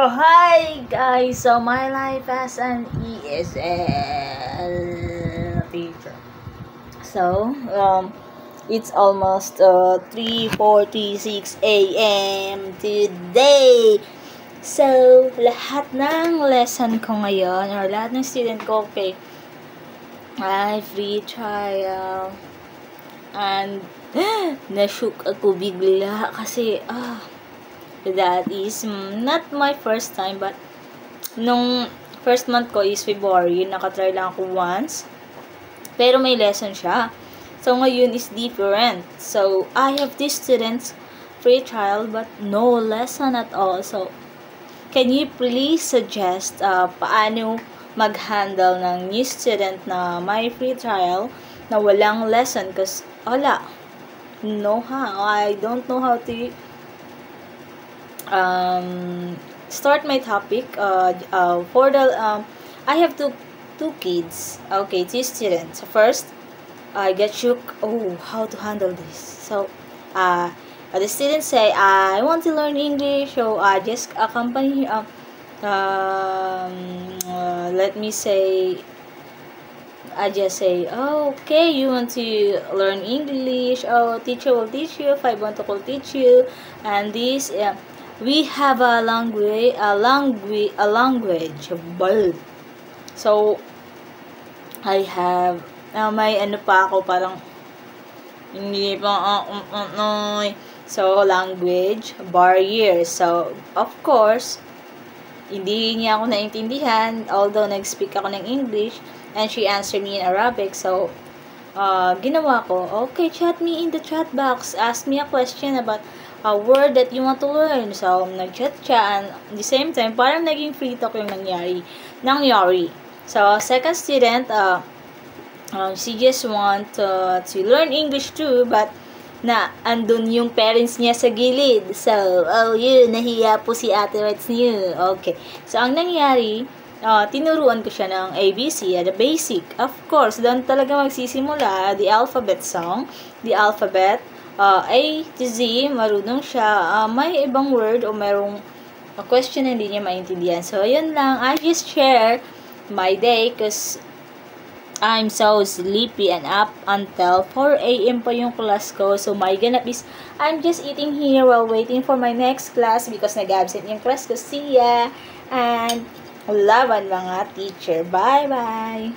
Hi guys! So my life as an ESL teacher. So, it's almost 3:46 a.m. today. So, lahat ng lesson ko ngayon, or lahat ng student ko, okay, ay free trial. And, na-shook ako bigla kasi, that is not my first time, but nung first month ko is February, nakatry lang ako once, pero may lesson siya. So, ngayon is different. So, I have this students free trial but no lesson at all. So, can you please suggest paano mag-handle ng new student na may free trial na walang lesson? Kasi, I don't know how to start my topic. For the I have two kids. Okay, two students. So first, I get shook. Oh, how to handle this? So, the students say, I want to learn English. So I just accompany. Let me say. I just say, oh, okay, you want to learn English? Oh, teacher will teach you. 5 will teach you, and this. We have a language, bulb. So, I have, may ano pa ako, parang, hindi pa, so, language, barrier. So, of course, hindi niya ako naintindihan, although nag-speak ako ng English, and she answered me in Arabic. So, ginawa ko, okay, chat me in the chat box, ask me a question about a word that you want to learn. So, nag-chat siya, and at the same time, parang naging free talk yung nangyari. So, second student, she just want to learn English too, but andun yung parents niya sa gilid. So, nahiya po si Ate Reds niyo. Okay. So, ang nangyari, tinuruan ko siya ng ABC, the basic. Of course, doon talaga magsisimula, the alphabet song, the alphabet, A to Z, marunong siya. May ibang word o merong question na hindi niya maintindihan. So, yun lang. I just share my day because I'm so sleepy and up until 4 a.m. pa yung class ko. So, my ganap is, I'm just eating here while waiting for my next class because nag-absent yung class ko. See ya! And, laban mga teacher. Bye-bye!